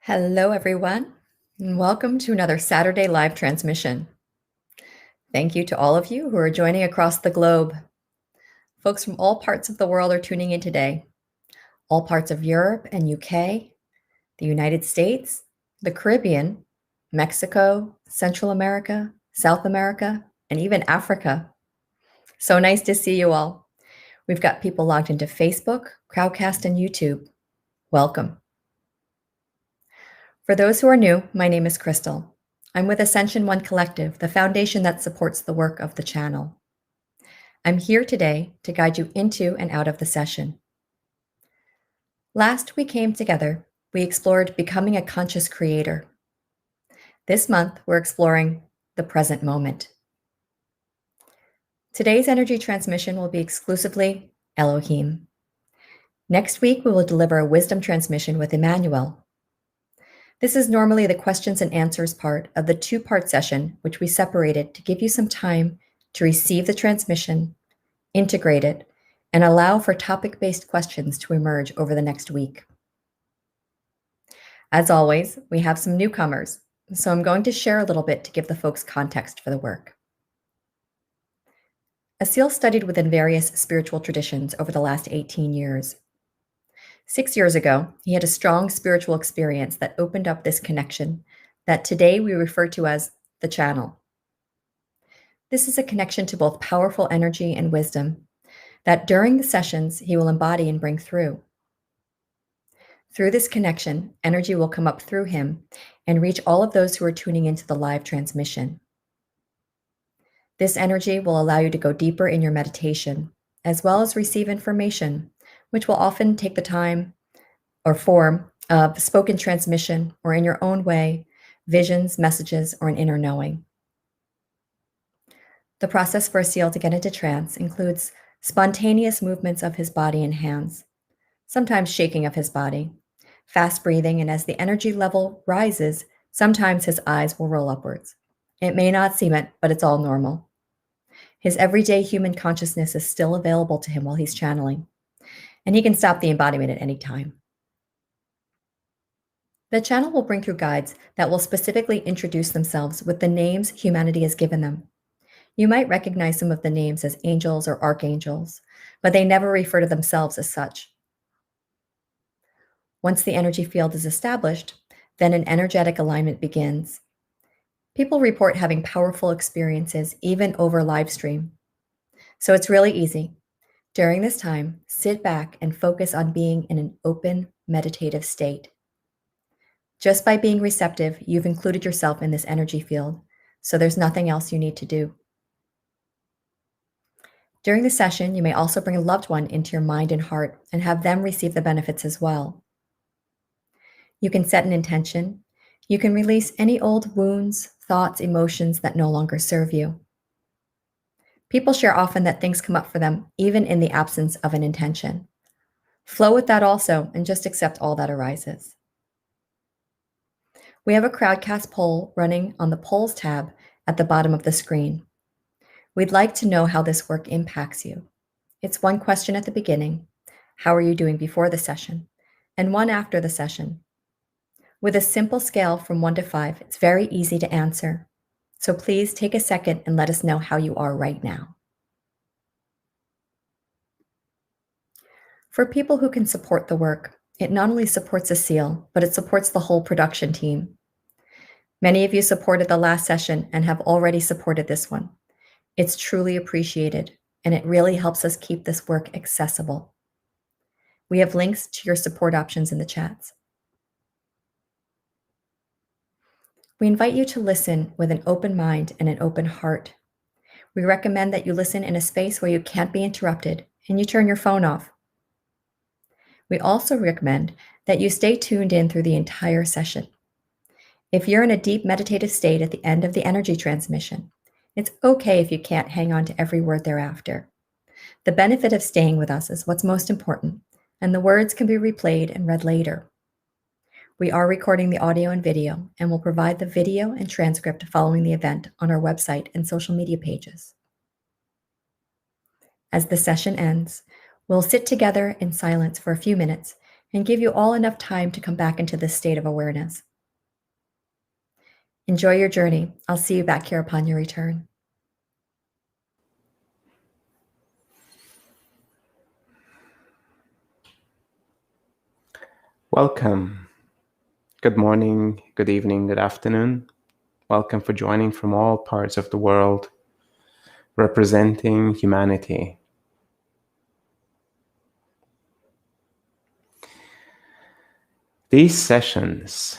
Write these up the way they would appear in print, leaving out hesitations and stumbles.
Hello, everyone, and welcome to another Saturday live transmission. Thank you to all of you who are joining across the globe. Folks from all parts of the world are tuning in today. All parts of Europe and UK, the United States, the Caribbean, Mexico, Central America, South America, and even Africa. So nice to see you all. We've got people logged into Facebook, Crowdcast, and YouTube. Welcome. For those who are new, my name is Crystal. I'm with Ascension One Collective, the foundation that supports the work of the channel. I'm here today to guide you into and out of the session. Last we came together, we explored becoming a conscious creator. This month, we're exploring the present moment. Today's energy transmission will be exclusively Elohim. Next week, we will deliver a wisdom transmission with Emmanuel. This is normally the questions and answers part of the two-part session, which we separated to give you some time to receive the transmission, integrate it, and allow for topic-based questions to emerge over the next week. As always, we have some newcomers, so I'm going to share a little bit to give the folks context for the work. Asil studied within various spiritual traditions over the last 18 years. 6 years ago, he had a strong spiritual experience that opened up this connection that today we refer to as the channel. This is a connection to both powerful energy and wisdom that during the sessions he will embody and bring through. Through this connection, energy will come up through him and reach all of those who are tuning into the live transmission. This energy will allow you to go deeper in your meditation, as well as receive information, which will often take the time or form of spoken transmission or in your own way, visions, messages, or an inner knowing. The process for Asil to get into trance includes spontaneous movements of his body and hands, sometimes shaking of his body, fast breathing, and as the energy level rises, sometimes his eyes will roll upwards. It may not seem it, but it's all normal. His everyday human consciousness is still available to him while he's channeling, and he can stop the embodiment at any time. The channel will bring through guides that will specifically introduce themselves with the names humanity has given them. You might recognize some of the names as angels or archangels, but they never refer to themselves as such. Once the energy field is established, then an energetic alignment begins. People report having powerful experiences even over live stream. So it's really easy. During this time, sit back and focus on being in an open, meditative state. Just by being receptive, you've included yourself in this energy field, so there's nothing else you need to do. During the session, you may also bring a loved one into your mind and heart and have them receive the benefits as well. You can set an intention. You can release any old wounds, thoughts, emotions that no longer serve you. People share often that things come up for them even in the absence of an intention. Flow with that also and just accept all that arises. We have a Crowdcast poll running on the polls tab at the bottom of the screen. We'd like to know how this work impacts you. It's one question at the beginning, how are you doing before the session, and one after the session. With a simple scale from 1 to 5, it's very easy to answer. So please take a second and let us know how you are right now. For people who can support the work, it not only supports Asil, but it supports the whole production team. Many of you supported the last session and have already supported this one. It's truly appreciated, and it really helps us keep this work accessible. We have links to your support options in the chats. We invite you to listen with an open mind and an open heart. We recommend that you listen in a space where you can't be interrupted and you turn your phone off. We also recommend that you stay tuned in through the entire session. If you're in a deep meditative state at the end of the energy transmission, it's okay if you can't hang on to every word thereafter. The benefit of staying with us is what's most important, and the words can be replayed and read later. We are recording the audio and video, and will provide the video and transcript following the event on our website and social media pages. As the session ends, we'll sit together in silence for a few minutes and give you all enough time to come back into this state of awareness. Enjoy your journey. I'll see you back here upon your return. Welcome. Good morning, good evening, good afternoon. Welcome for joining from all parts of the world, representing humanity. These sessions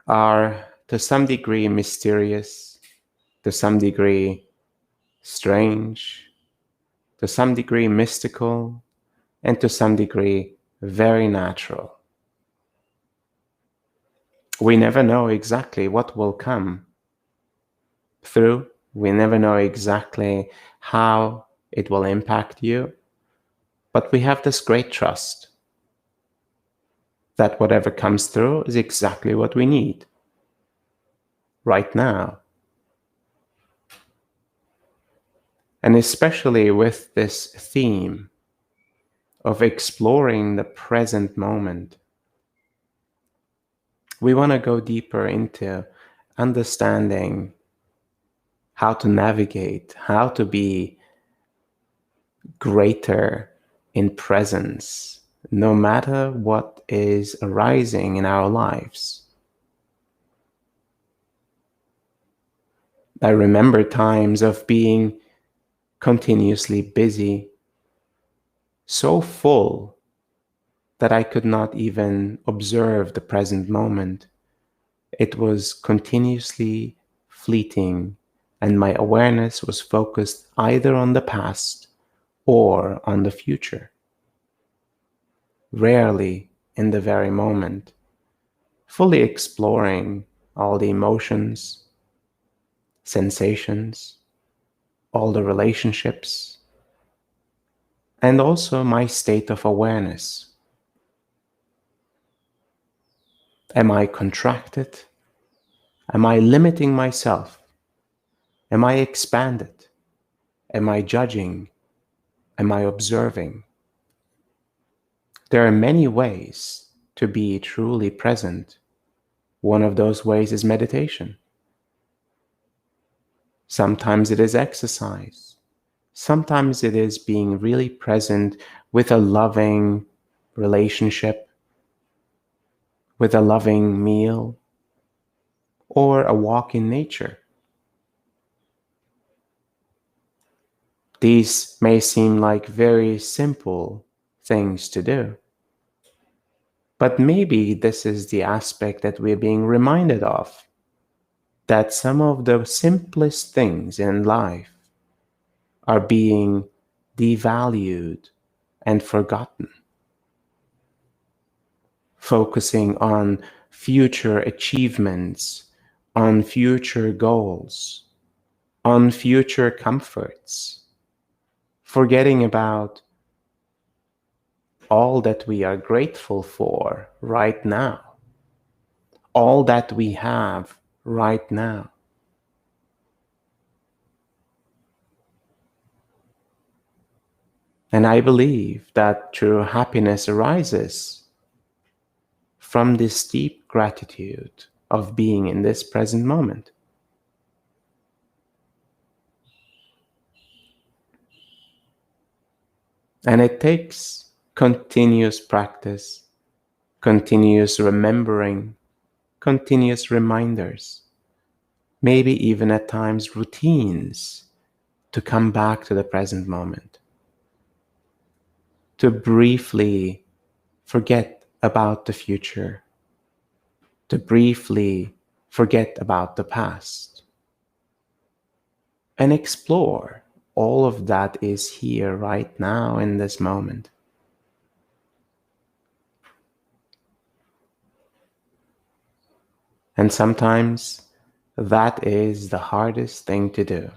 are to some degree mysterious, to some degree strange, to some degree mystical, and to some degree very natural. We never know exactly what will come through. We never know exactly how it will impact you, but we have this great trust that whatever comes through is exactly what we need right now. And especially with this theme of exploring the present moment, we want to go deeper into understanding how to navigate, how to be greater in presence, no matter what is arising in our lives. I remember times of being continuously busy, so full that I could not even observe the present moment. It was continuously fleeting, and my awareness was focused either on the past or on the future. Rarely in the very moment, fully exploring all the emotions, sensations, all the relationships, and also my state of awareness. Am I contracted? Am I limiting myself? Am I expanded? Am I judging? Am I observing? There are many ways to be truly present. One of those ways is meditation. Sometimes it is exercise. Sometimes it is being really present with a loving relationship, with a loving meal, or a walk in nature. These may seem like very simple things to do, but maybe this is the aspect that we're being reminded of, that some of the simplest things in life are being devalued and forgotten. Focusing on future achievements, on future goals, on future comforts, forgetting about all that we are grateful for right now, all that we have right now. And I believe that true happiness arises from this deep gratitude of being in this present moment. And it takes continuous practice, continuous remembering, continuous reminders, maybe even at times routines, to come back to the present moment, to briefly forget about the future, to briefly forget about the past, and explore all of that is here right now in this moment. And sometimes that is the hardest thing to do,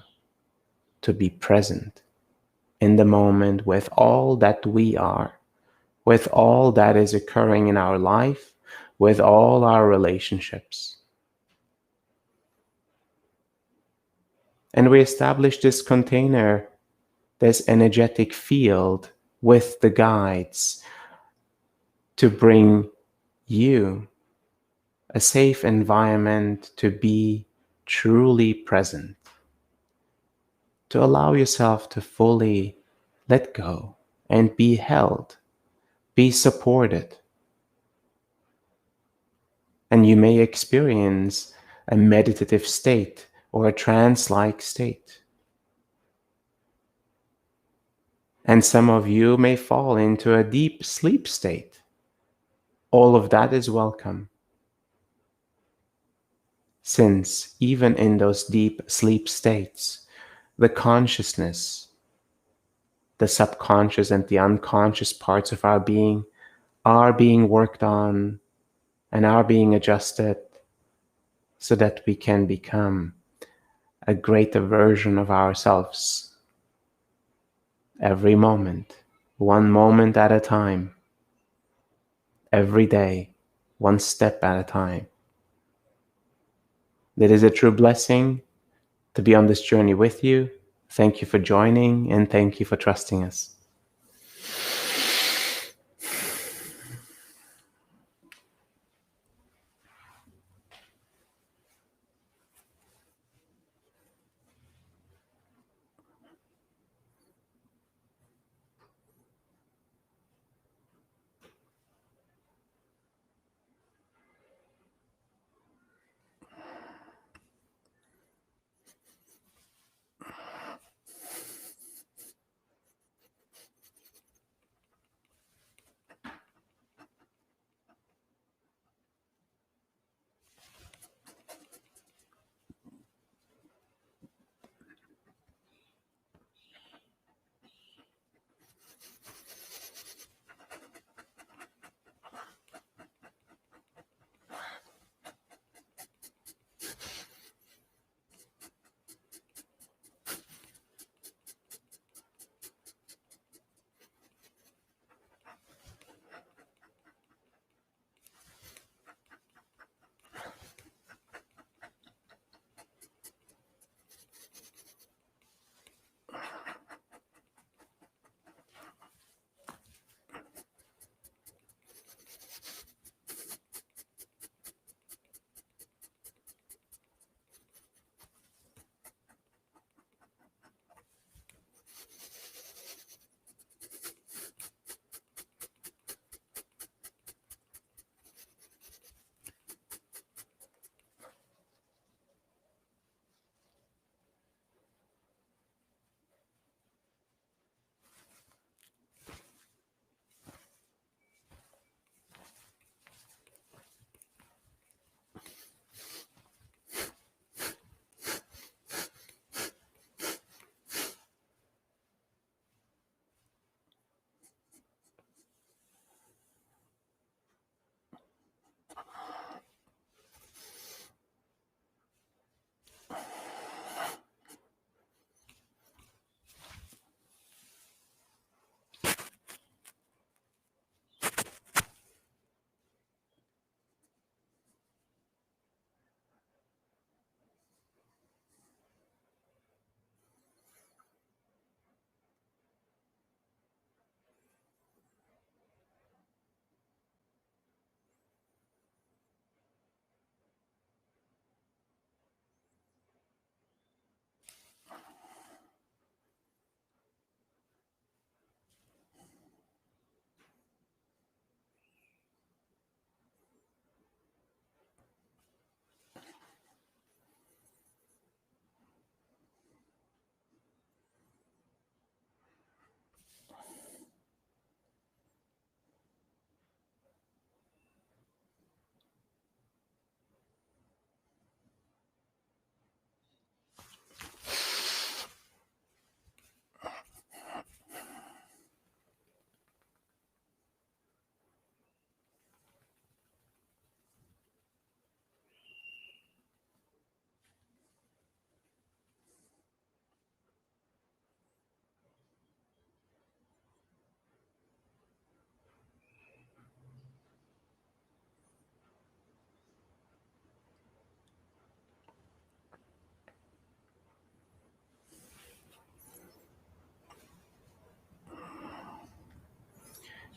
to be present in the moment with all that we are, with all that is occurring in our life, with all our relationships. And we establish this container, this energetic field with the guides to bring you a safe environment to be truly present, to allow yourself to fully let go and be held, be supported. And you may experience a meditative state or a trance-like state. And some of you may fall into a deep sleep state. All of that is welcome, since even in those deep sleep states, the consciousness, the subconscious and the unconscious parts of our being are being worked on and are being adjusted so that we can become a greater version of ourselves every moment, one moment at a time, every day, one step at a time. It is a true blessing to be on this journey with you. Thank you for joining, and thank you for trusting us.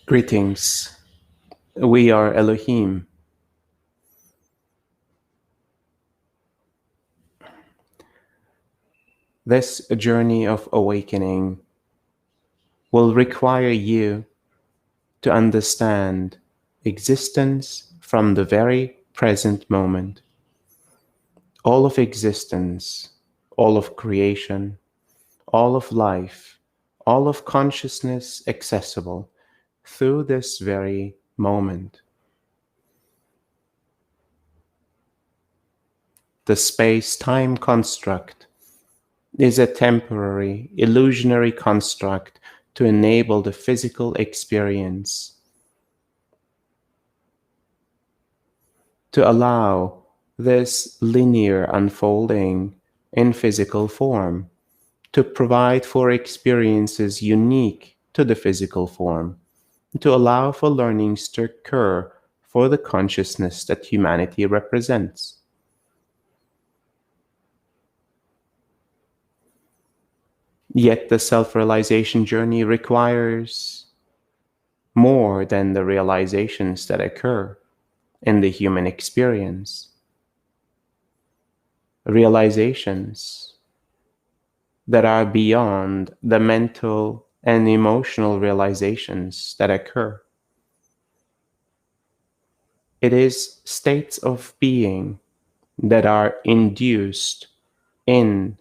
Greetings. We are Elohim. This journey of awakening will require you to understand existence from the very present moment. All of existence, all of creation, all of life, all of consciousness accessible through this very moment. The space-time construct is a temporary, illusionary construct to enable the physical experience, to allow this linear unfolding in physical form, to provide for experiences unique to the physical form, to allow for learnings to occur for the consciousness that humanity represents. Yet the self-realization journey requires more than the realizations that occur in the human experience. Realizations that are beyond the mental and emotional realizations that occur. It is states of being that are induced in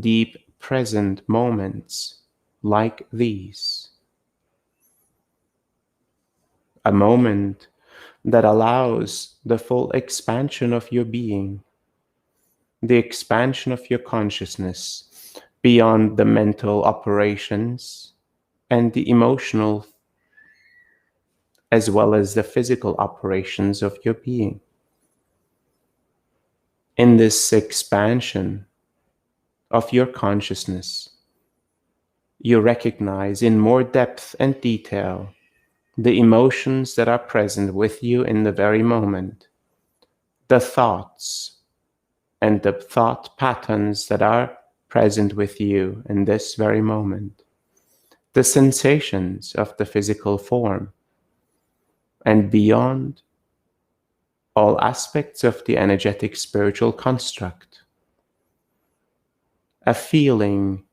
deep present moments like these. A moment that allows the full expansion of your being, the expansion of your consciousness beyond the mental operations and the emotional as well as the physical operations of your being. In this expansion of your consciousness, you recognize in more depth and detail the emotions that are present with you in the very moment, the thoughts and the thought patterns that are present with you in this very moment, the sensations of the physical form, and beyond all aspects of the energetic spiritual construct, a feeling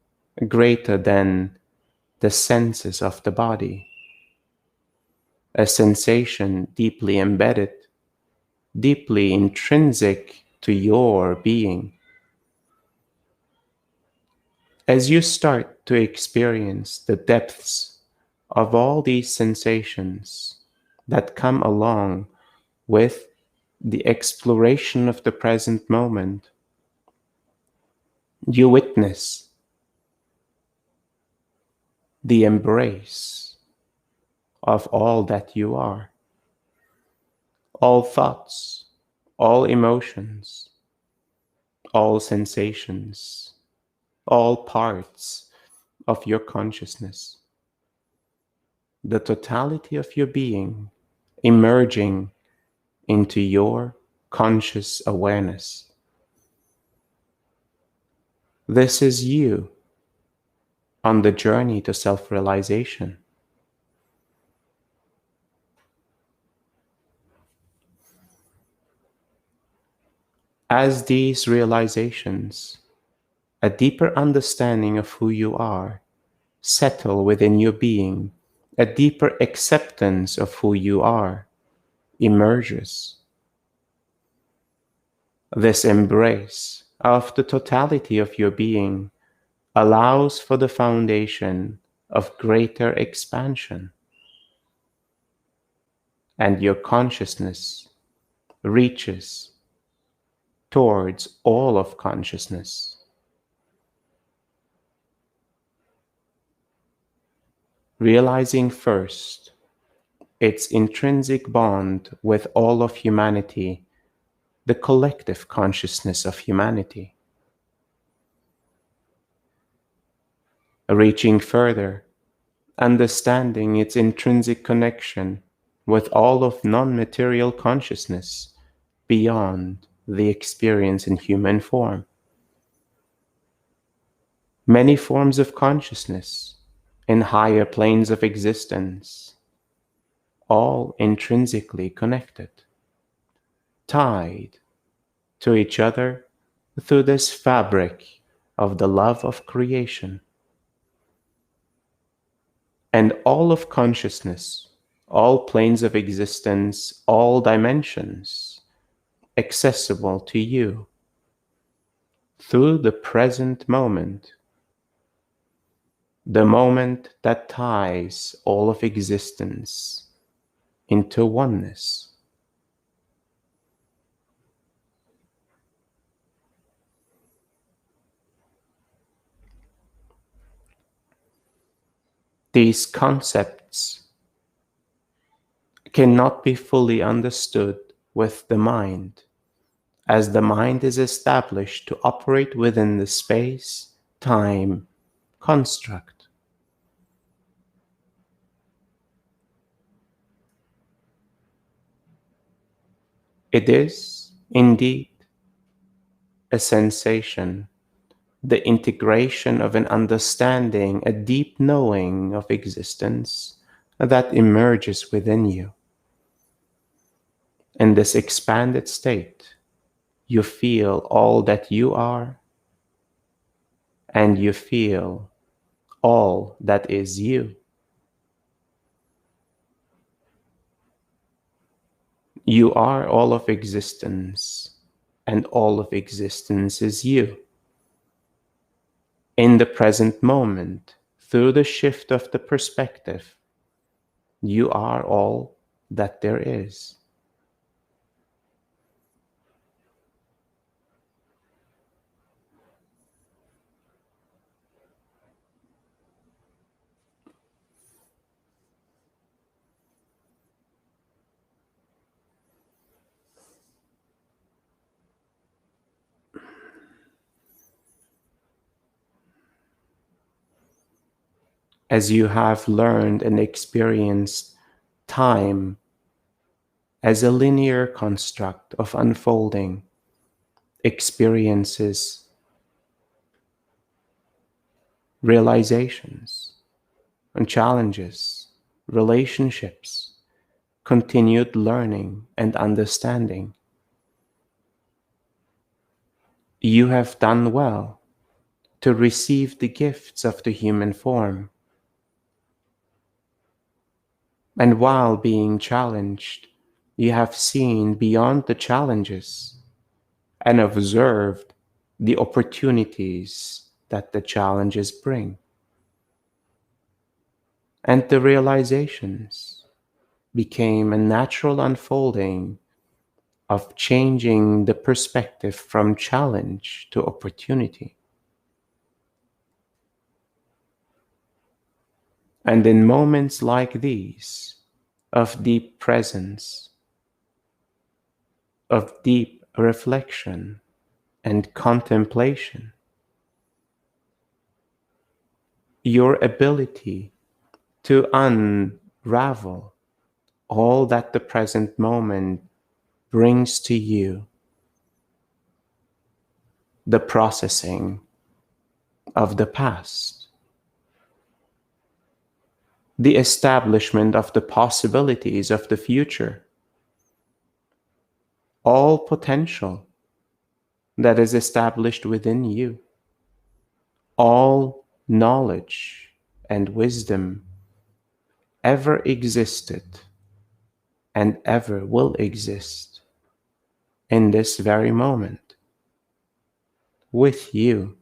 greater than the senses of the body, a sensation deeply embedded, deeply intrinsic to your being. As you start to experience the depths of all these sensations that come along with the exploration of the present moment, you witness the embrace of all that you are, all thoughts, all emotions, all sensations, all parts of your consciousness, the totality of your being emerging into your conscious awareness. This is you on the journey to self-realization. As these realizations, a deeper understanding of who you are, settle within your being, a deeper acceptance of who you are emerges. This embrace of the totality of your being allows for the foundation of greater expansion, and your consciousness reaches towards all of consciousness, realizing first its intrinsic bond with all of humanity, the collective consciousness of humanity. Reaching further, understanding its intrinsic connection with all of non-material consciousness beyond the experience in human form. Many forms of consciousness in higher planes of existence all intrinsically connected, tied to each other through this fabric of the love of creation. And all of consciousness, all planes of existence, all dimensions, accessible to you through the present moment, the moment that ties all of existence into oneness. These concepts cannot be fully understood with the mind, as the mind is established to operate within the space-time construct. It is, indeed, a sensation, the integration of an understanding, a deep knowing of existence that emerges within you. In this expanded state, you feel all that you are, and you feel all that is you. You are all of existence, and all of existence is you. In the present moment, through the shift of the perspective, you are all that there is. As you have learned and experienced time as a linear construct of unfolding experiences, realizations, and challenges, relationships, continued learning and understanding, you have done well to receive the gifts of the human form. And while being challenged, you have seen beyond the challenges and observed the opportunities that the challenges bring. And the realizations became a natural unfolding of changing the perspective from challenge to opportunity. And in moments like these, of deep presence, of deep reflection and contemplation, your ability to unravel all that the present moment brings to you, the processing of the past, the establishment of the possibilities of the future, all potential that is established within you, all knowledge and wisdom ever existed and ever will exist in this very moment with you.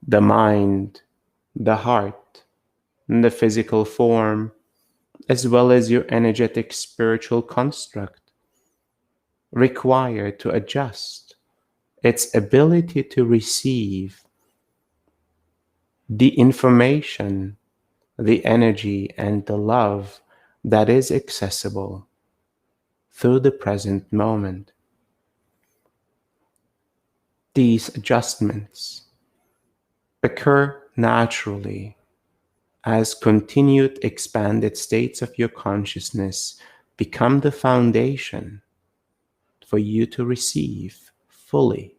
The mind, the heart, and the physical form, as well as your energetic spiritual construct, require to adjust its ability to receive the information, the energy, and the love that is accessible through the present moment. These adjustments occur naturally as continued expanded states of your consciousness become the foundation for you to receive fully.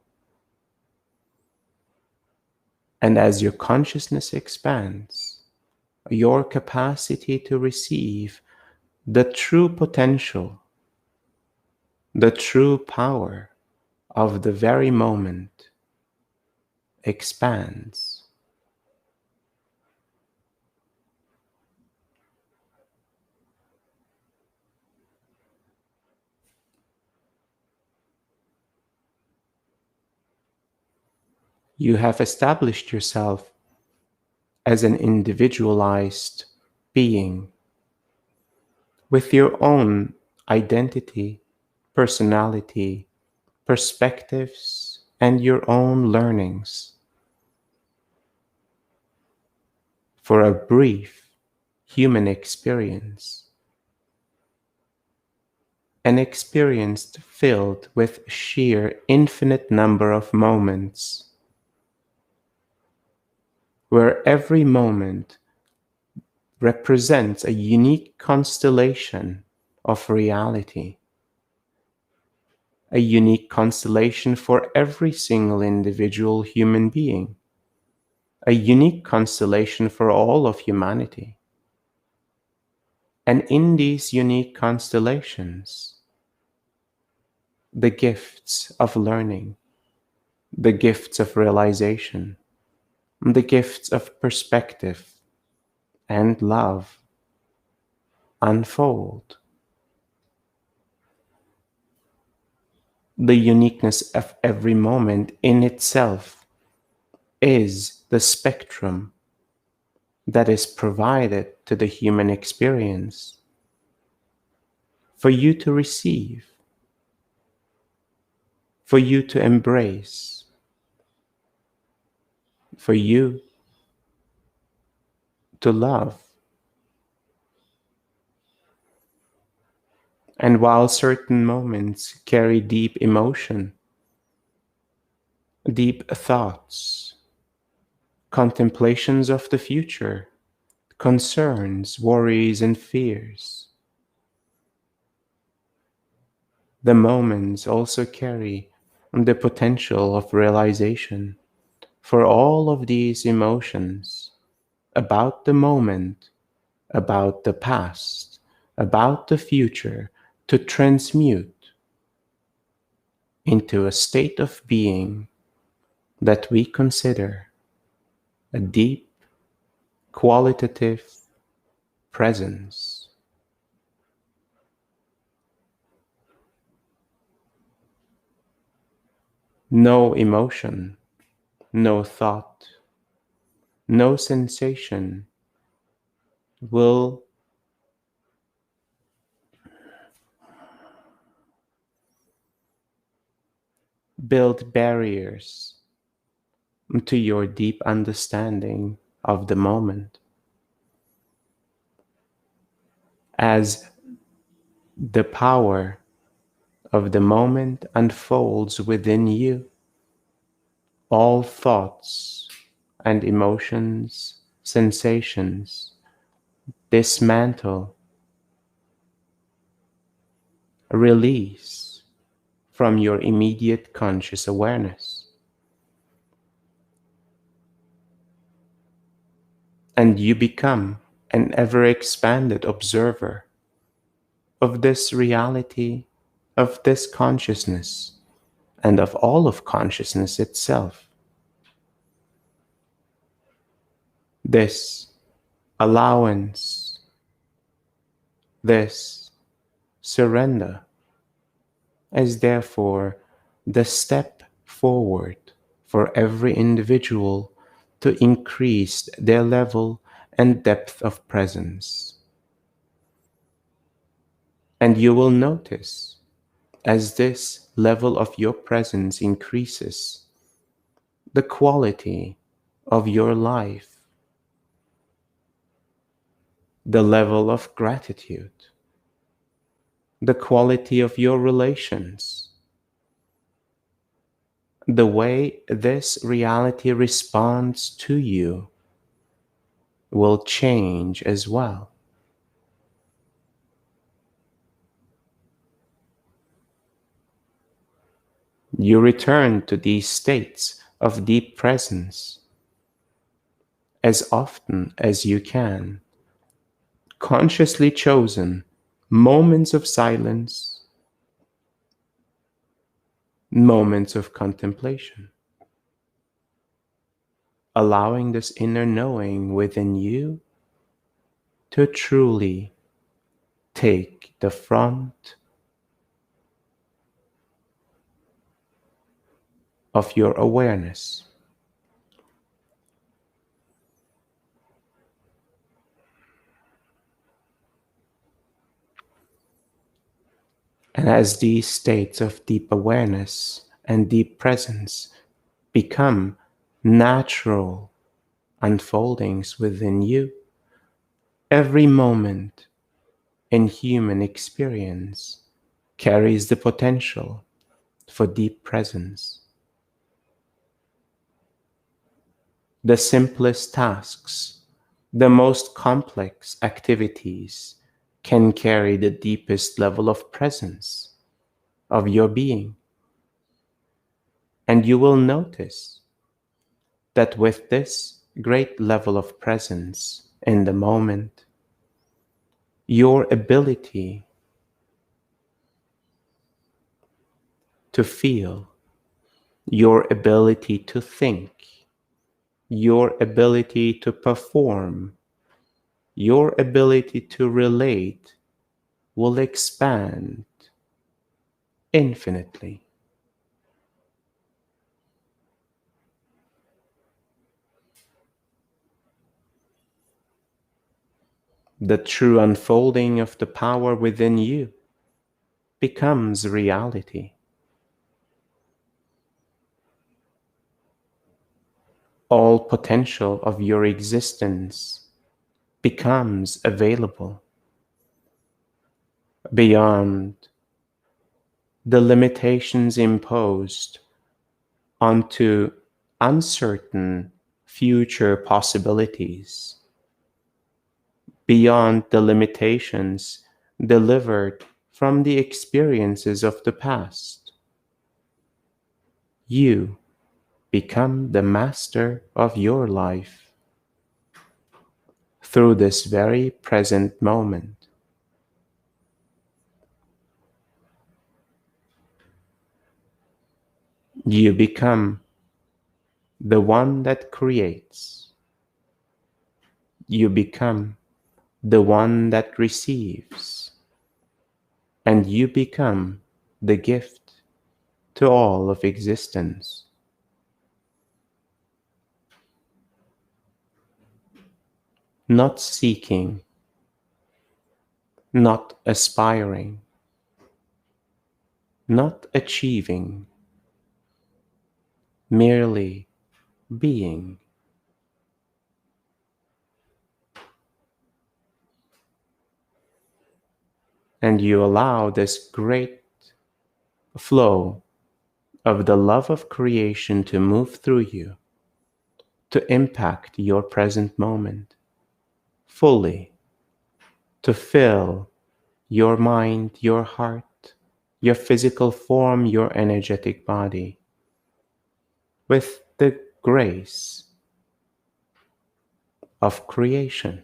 And as your consciousness expands, your capacity to receive the true potential, the true power of the very moment expands. You have established yourself as an individualized being with your own identity, personality, perspectives, and your own learnings. For a brief human experience, an experience filled with sheer infinite number of moments, where every moment represents a unique constellation of reality, a unique constellation for every single individual human being, a unique constellation for all of humanity. And in these unique constellations, the gifts of learning, the gifts of realization, the gifts of perspective and love unfold. The uniqueness of every moment in itself is the spectrum that is provided to the human experience for you to receive, for you to embrace, for you to love. And while certain moments carry deep emotion, deep thoughts, contemplations of the future, concerns, worries, and fears, the moments also carry the potential of realization for all of these emotions about the moment, about the past, about the future, to transmute into a state of being that we consider a deep, qualitative presence. No emotion, no thought, no sensation will build barriers to your deep understanding of the moment. As the power of the moment unfolds within you, all thoughts and emotions, sensations dismantle, release from your immediate conscious awareness. And you become an ever expanded observer of this reality, of this consciousness, and of all of consciousness itself. This allowance, this surrender is therefore the step forward for every individual to increase their level and depth of presence. And you will notice, as this level of your presence increases, the quality of your life, the level of gratitude, the quality of your relations, the way this reality responds to you will change as well. You return to these states of deep presence as often as you can. Consciously chosen moments of silence, moments of contemplation, allowing this inner knowing within you to truly take the front of your awareness. And as these states of deep awareness and deep presence become natural unfoldings within you, every moment in human experience carries the potential for deep presence. The simplest tasks, the most complex activities can carry the deepest level of presence of your being. And you will notice that with this great level of presence in the moment, your ability to feel, your ability to think, your ability to perform, your ability to relate will expand infinitely. The true unfolding of the power within you becomes reality. All potential of your existence becomes available beyond the limitations imposed onto uncertain future possibilities, beyond the limitations delivered from the experiences of the past. You become the master of your life through this very present moment. You become the one that creates. You become the one that receives. And you become the gift to all of existence. Not seeking, not aspiring, not achieving, merely being. And you allow this great flow of the love of creation to move through you, to impact your present moment fully, to fill your mind, your heart, your physical form, your energetic body with the grace of creation.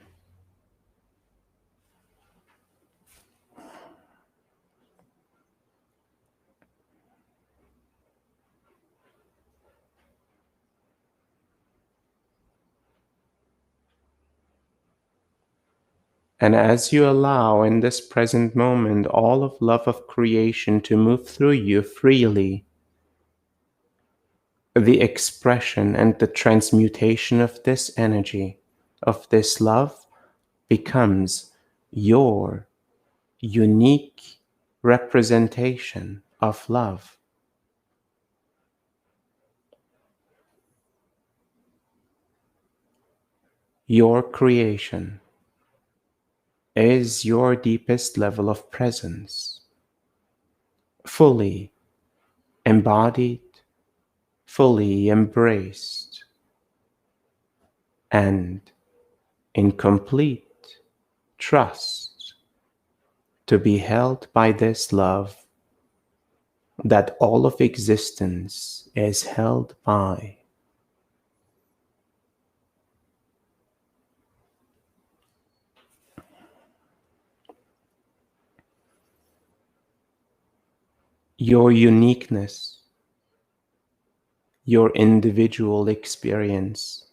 And as you allow in this present moment all of love of creation to move through you freely, the expression and the transmutation of this energy, of this love, becomes your unique representation of love. Your creation is your deepest level of presence, fully embodied, fully embraced, and in complete trust to be held by this love that all of existence is held by. Your uniqueness, your individual experience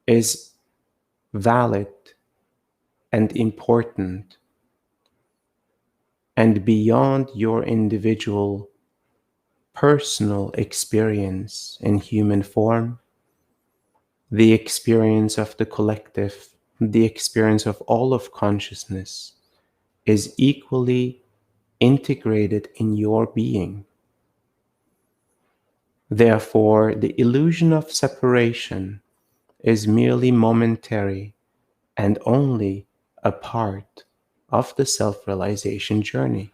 is valid and important, and beyond your individual personal experience in human form, the experience of the collective, the experience of all of consciousness is equally integrated in your being. Therefore, the illusion of separation is merely momentary and only a part of the self-realization journey.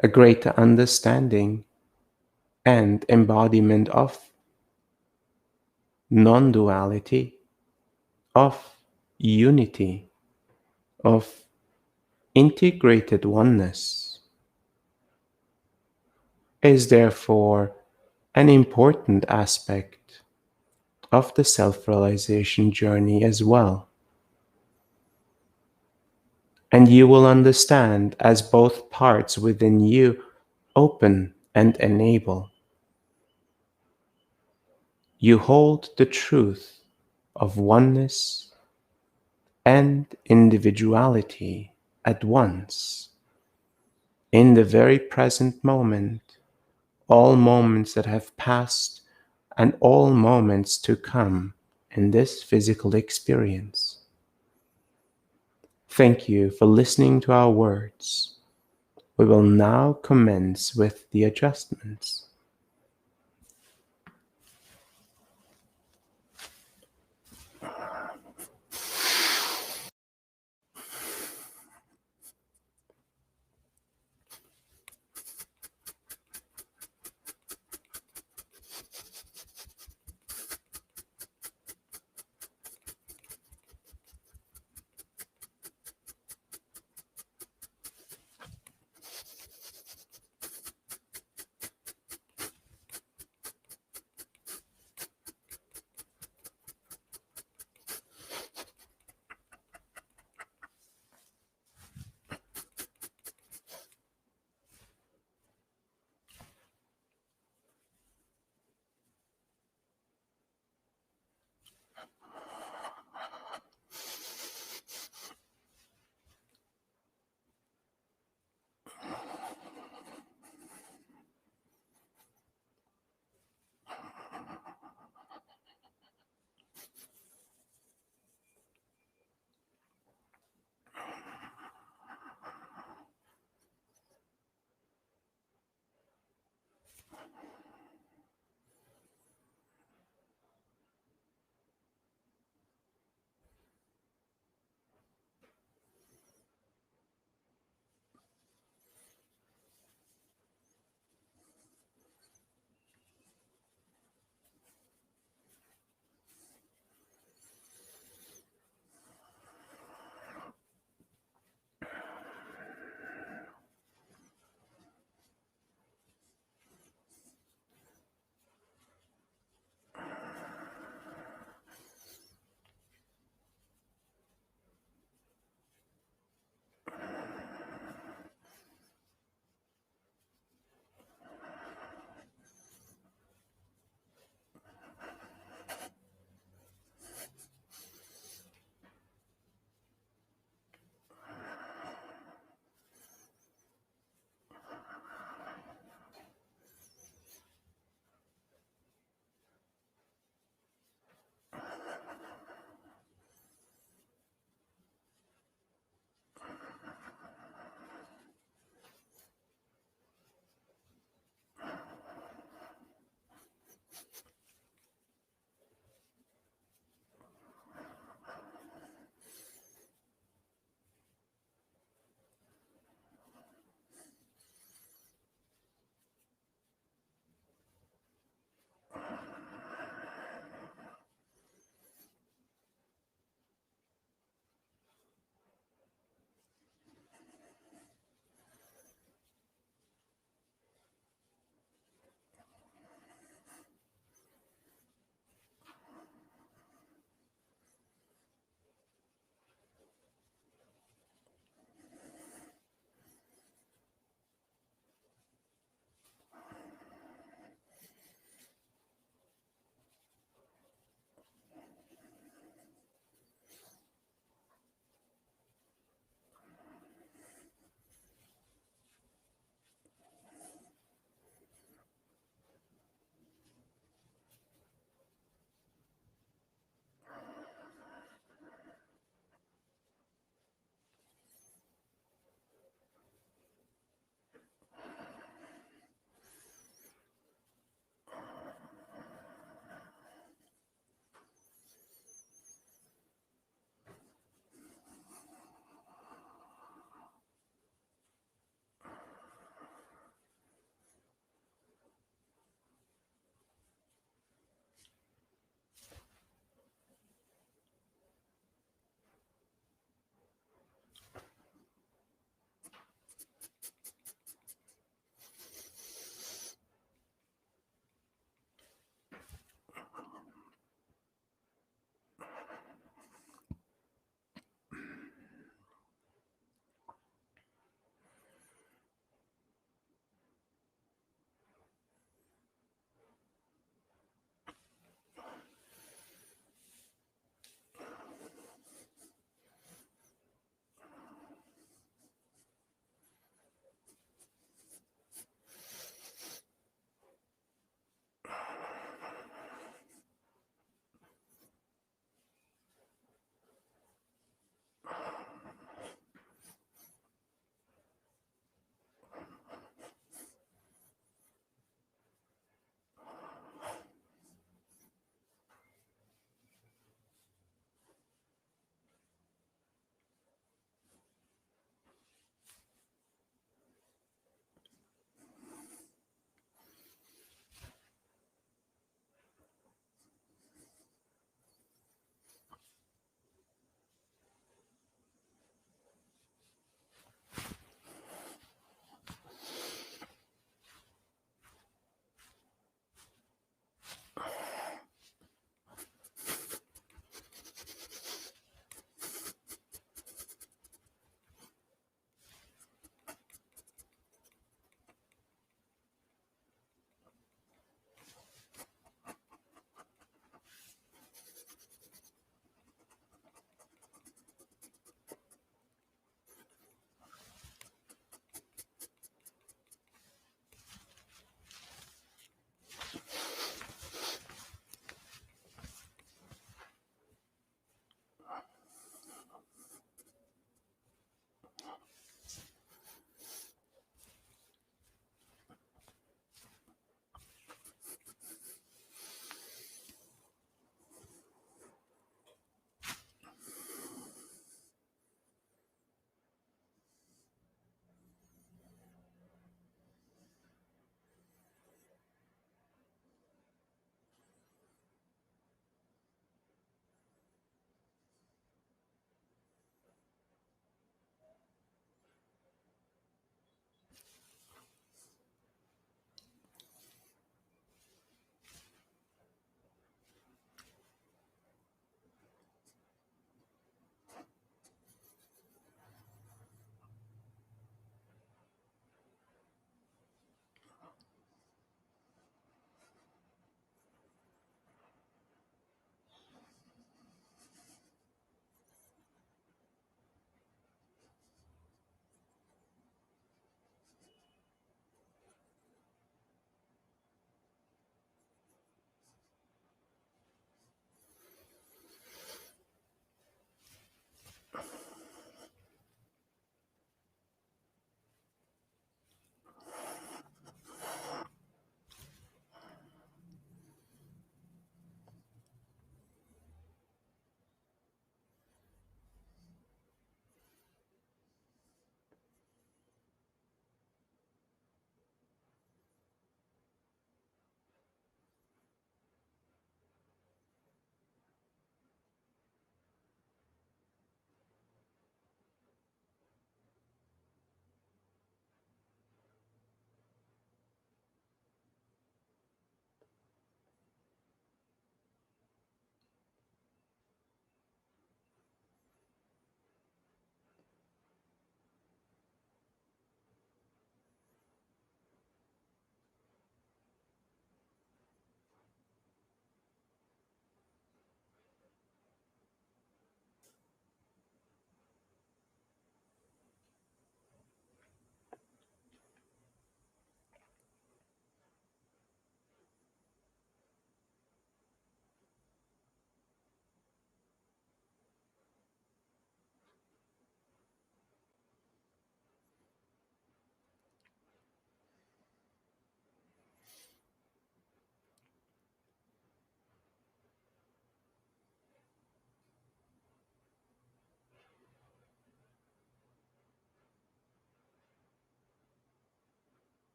A greater understanding and embodiment of non-duality, of unity, of integrated oneness is therefore an important aspect of the self-realization journey as well. And you will understand as both parts within you open and enable. You hold the truth of oneness and individuality at once, in the very present moment, all moments that have passed and all moments to come in this physical experience. Thank you for listening to our words. We will now commence with the adjustments.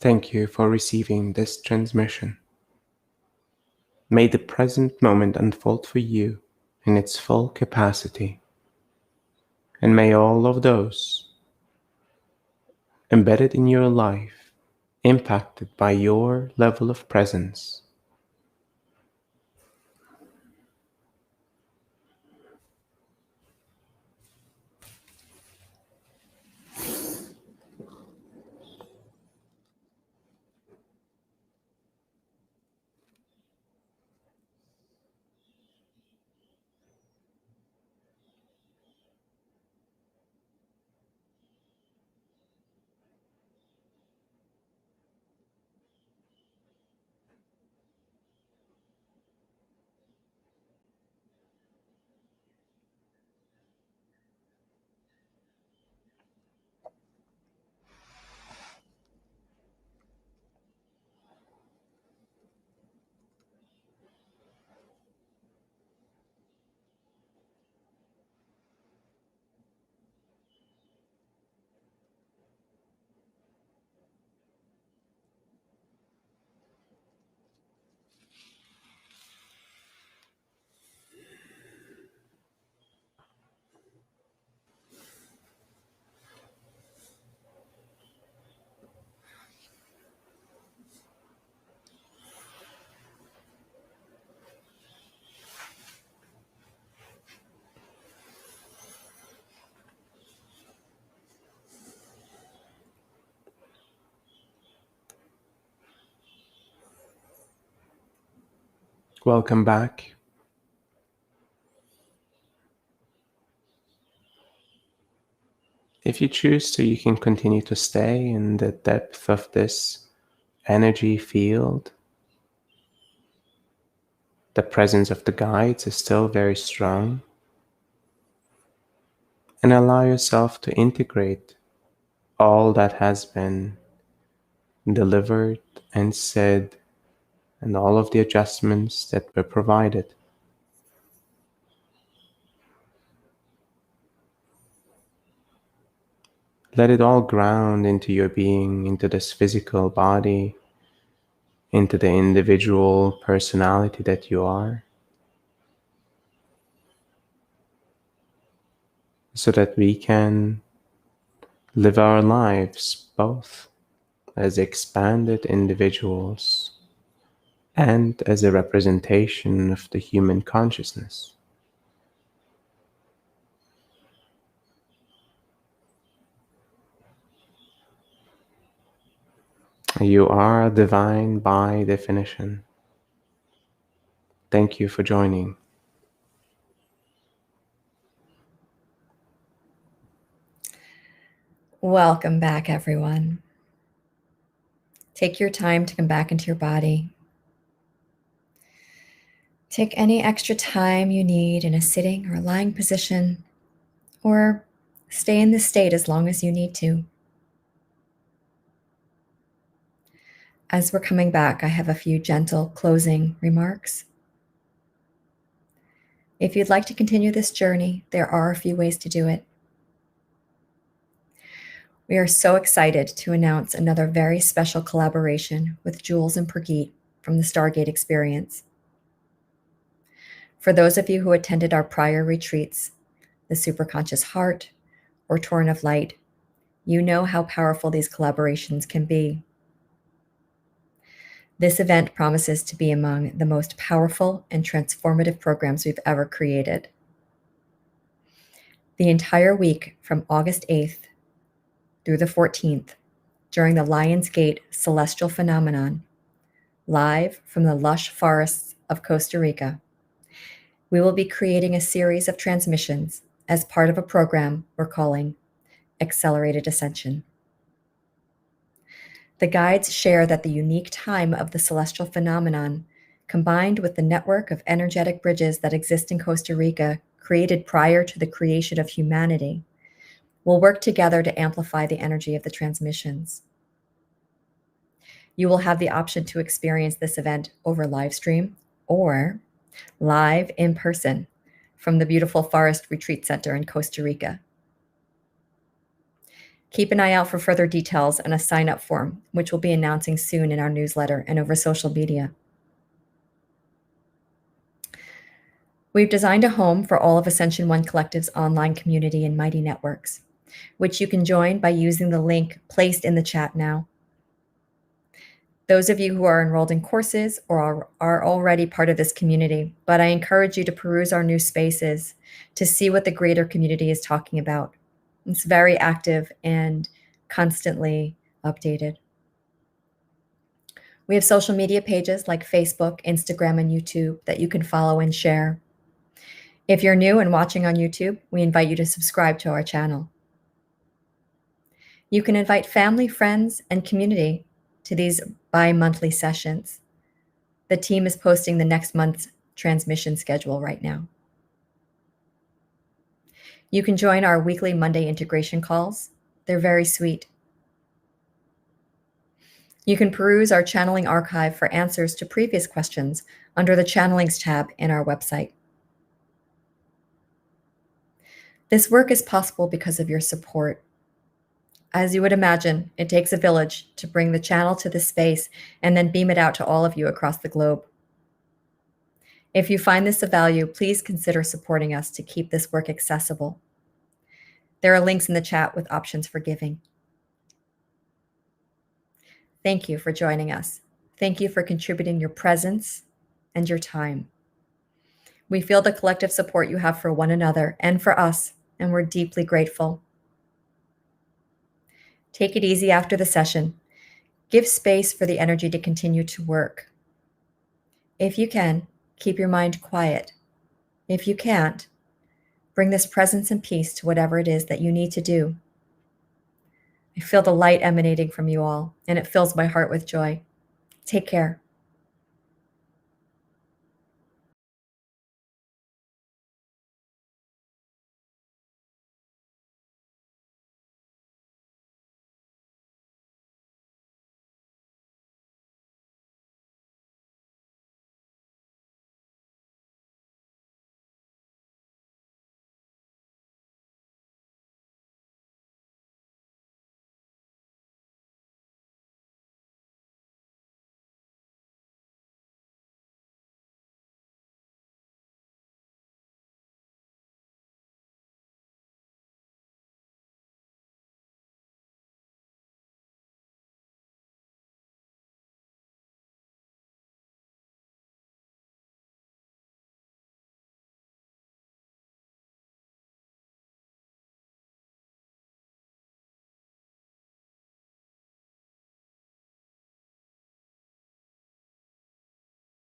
Thank you for receiving this transmission. May the present moment unfold for you in its full capacity, and may all of those embedded in your life, impacted by your level of presence, welcome back. If you choose to, you can continue to stay in the depth of this energy field. The presence of the guides is still very strong. And allow yourself to integrate all that has been delivered and said, and all of the adjustments that were provided. Let it all ground into your being, into this physical body, into the individual personality that you are, so that we can live our lives both as expanded individuals and as a representation of the human consciousness. You are divine by definition. Thank you for joining. Welcome back, everyone. Take your time to come back into your body. Take any extra time you need in a sitting or lying position, or stay in this state as long as you need to. As we're coming back, I have a few gentle closing remarks. If you'd like to continue this journey, there are a few ways to do it. We are so excited to announce another very special collaboration with Jules and Prageet from the Stargate Experience. For those of you who attended our prior retreats, the Superconscious Heart or Torrent of Light, you know how powerful these collaborations can be. This event promises to be among the most powerful and transformative programs we've ever created. The entire week from August 8th through the 14th, during the Lion's Gate Celestial Phenomenon, live from the lush forests of Costa Rica, we will be creating a series of transmissions as part of a program we're calling Accelerated Ascension. The guides share that the unique time of the celestial phenomenon, combined with the network of energetic bridges that exist in Costa Rica, created prior to the creation of humanity, will work together to amplify the energy of the transmissions. You will have the option to experience this event over live stream or live in person from the beautiful Forest Retreat Center in Costa Rica. Keep an eye out for further details and a sign-up form, which we'll be announcing soon in our newsletter and over social media. We've designed a home for all of Ascension One Collective's online community and Mighty Networks, which you can join by using the link placed in the chat now. Those of you who are enrolled in courses or are already part of this community, but I encourage you to peruse our new spaces to see what the greater community is talking about. It's very active and constantly updated. We have social media pages like Facebook, Instagram, and YouTube that you can follow and share. If you're new and watching on YouTube, we invite you to subscribe to our channel. You can invite family, friends, and community to these bi-monthly sessions. The team is posting the next month's transmission schedule right now. You can join our weekly Monday integration calls. They're very sweet. You can peruse our channeling archive for answers to previous questions under the Channelings tab in our website. This work is possible because of your support. As you would imagine, it takes a village to bring the channel to this space and then beam it out to all of you across the globe. If you find this of value, please consider supporting us to keep this work accessible. There are links in the chat with options for giving. Thank you for joining us. Thank you for contributing your presence and your time. We feel the collective support you have for one another and for us, and we're deeply grateful. Take it easy after the session. Give space for the energy to continue to work. If you can, keep your mind quiet. If you can't, bring this presence and peace to whatever it is that you need to do. I feel the light emanating from you all, and it fills my heart with joy. Take care.